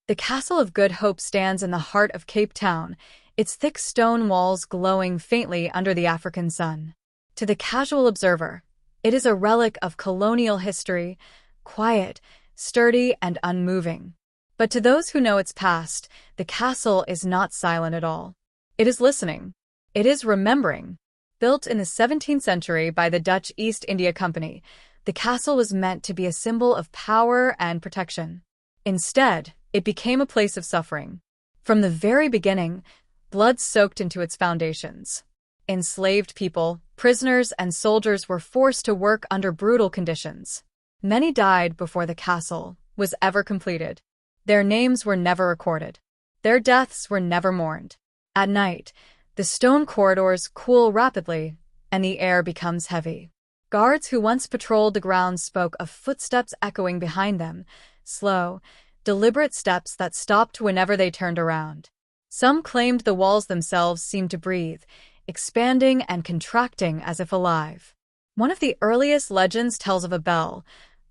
The Castle of Good Hope stands in the heart of Cape Town, its thick stone walls glowing faintly under the African sun. To the casual observer, it is a relic of colonial history, quiet, sturdy, and unmoving. But to those who know its past, the castle is not silent at all. It is listening. It is remembering. Built in the 17th century by the Dutch East India Company, the castle was meant to be a symbol of power and protection. Instead, it became a place of suffering. From the very beginning, blood soaked into its foundations. Enslaved people, prisoners, and soldiers were forced to work under brutal conditions. Many died before the castle was ever completed. Their names were never recorded. Their deaths were never mourned. At night, the stone corridors cool rapidly, and the air becomes heavy. Guards who once patrolled the grounds spoke of footsteps echoing behind them, slow, deliberate steps that stopped whenever they turned around. Some claimed the walls themselves seemed to breathe, expanding and contracting as if alive. One of the earliest legends tells of a bell,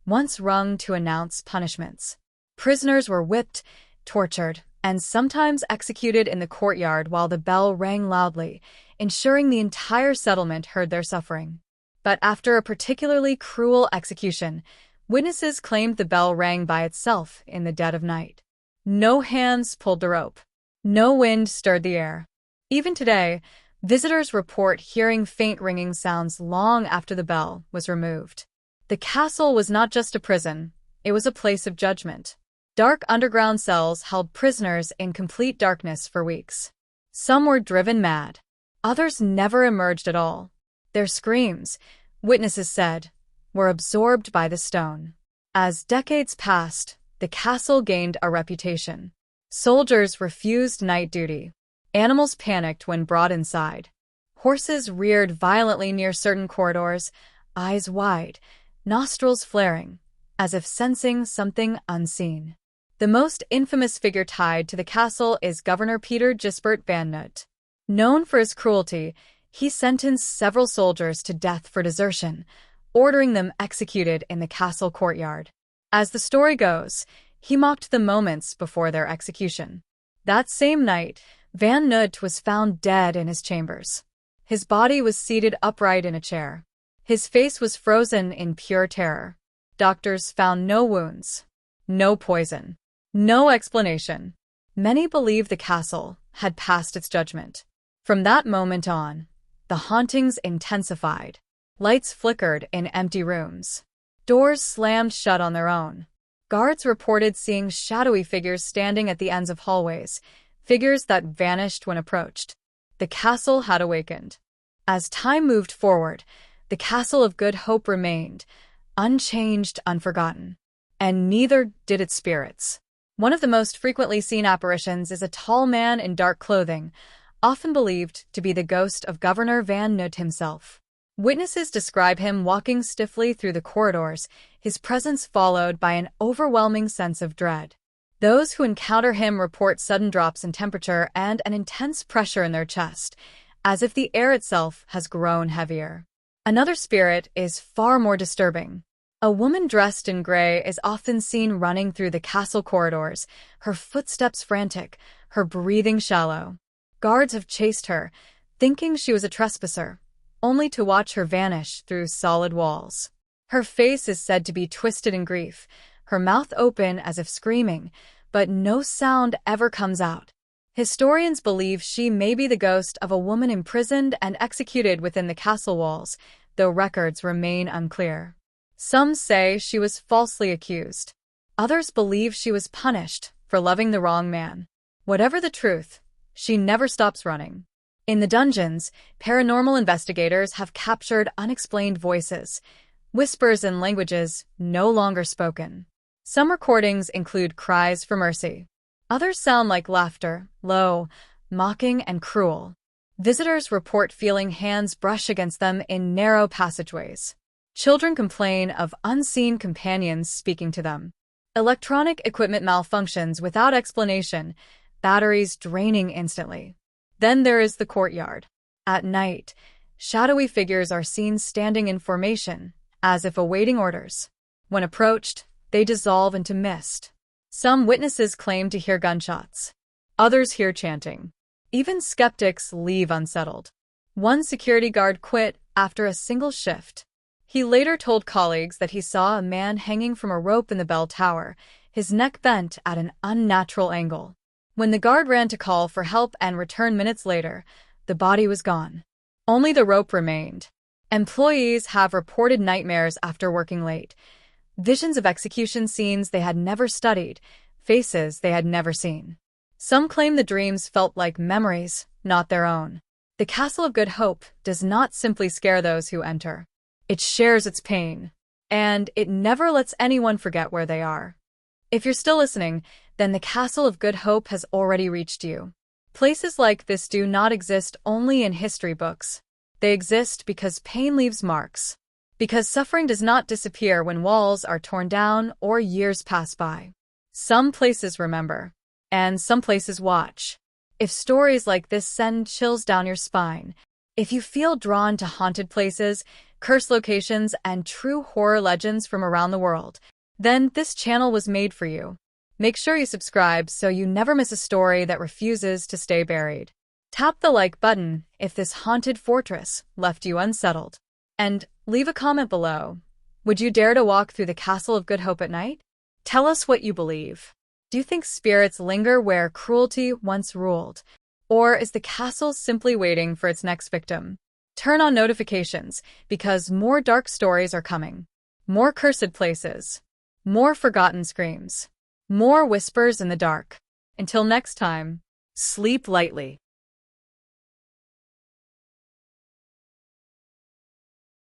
once rung to announce punishments. Prisoners were whipped, tortured, and sometimes executed in the courtyard while the bell rang loudly, ensuring the entire settlement heard their suffering. But after a particularly cruel execution, witnesses claimed the bell rang by itself in the dead of night. No hands pulled the rope. No wind stirred the air. Even today, visitors report hearing faint ringing sounds long after the bell was removed. The castle was not just a prison, it was a place of judgment. Dark underground cells held prisoners in complete darkness for weeks. Some were driven mad. Others never emerged at all. Their screams, witnesses said, were absorbed by the stone. As decades passed, the castle gained a reputation. Soldiers refused night duty. Animals panicked when brought inside. Horses reared violently near certain corridors, eyes wide, nostrils flaring, as if sensing something unseen. The most infamous figure tied to the castle is Governor Peter Gisbert van Noot. Known for his cruelty, he sentenced several soldiers to death for desertion, ordering them executed in the castle courtyard. As the story goes, he mocked the moments before their execution. That same night, Van Noot was found dead in his chambers. His body was seated upright in a chair. His face was frozen in pure terror. Doctors found no wounds, no poison, no explanation. Many believed the castle had passed its judgment. From that moment on, the hauntings intensified. Lights flickered in empty rooms. Doors slammed shut on their own. Guards reported seeing shadowy figures standing at the ends of hallways, figures that vanished when approached. The castle had awakened. As time moved forward, the Castle of Good Hope remained, unchanged, unforgotten. And neither did its spirits. One of the most frequently seen apparitions is a tall man in dark clothing, often believed to be the ghost of Governor Van Noot himself. Witnesses describe him walking stiffly through the corridors, his presence followed by an overwhelming sense of dread. Those who encounter him report sudden drops in temperature and an intense pressure in their chest, as if the air itself has grown heavier. Another spirit is far more disturbing. A woman dressed in gray is often seen running through the castle corridors, her footsteps frantic, her breathing shallow. Guards have chased her, thinking she was a trespasser, only to watch her vanish through solid walls. Her face is said to be twisted in grief, her mouth open as if screaming, but no sound ever comes out. Historians believe she may be the ghost of a woman imprisoned and executed within the castle walls, though records remain unclear. Some say she was falsely accused. Others believe she was punished for loving the wrong man. Whatever the truth, she never stops running. In the dungeons, paranormal investigators have captured unexplained voices, whispers in languages no longer spoken. Some recordings include cries for mercy. Others sound like laughter, low, mocking, and cruel. Visitors report feeling hands brush against them in narrow passageways. Children complain of unseen companions speaking to them. Electronic equipment malfunctions without explanation, batteries draining instantly. Then there is the courtyard. At night, shadowy figures are seen standing in formation, as if awaiting orders. When approached, they dissolve into mist. Some witnesses claim to hear gunshots. Others hear chanting. Even skeptics leave unsettled. One security guard quit after a single shift. He later told colleagues that he saw a man hanging from a rope in the bell tower, his neck bent at an unnatural angle. When the guard ran to call for help and returned minutes later, the body was gone. Only the rope remained. Employees have reported nightmares after working late. Visions of execution scenes they had never studied, faces they had never seen. Some claim the dreams felt like memories, not their own. The Castle of Good Hope does not simply scare those who enter. It shares its pain, and it never lets anyone forget where they are. If you're still listening, then the Castle of Good Hope has already reached you. Places like this do not exist only in history books. They exist because pain leaves marks. Because suffering does not disappear when walls are torn down or years pass by. Some places remember, and some places watch. If stories like this send chills down your spine, if you feel drawn to haunted places, cursed locations, and true horror legends from around the world, then this channel was made for you. Make sure you subscribe so you never miss a story that refuses to stay buried. Tap the like button if this haunted fortress left you unsettled. And leave a comment below. Would you dare to walk through the Castle of Good Hope at night? Tell us what you believe. Do you think spirits linger where cruelty once ruled? Or is the castle simply waiting for its next victim? Turn on notifications, because more dark stories are coming. More cursed places. More forgotten screams. More whispers in the dark. Until next time, sleep lightly.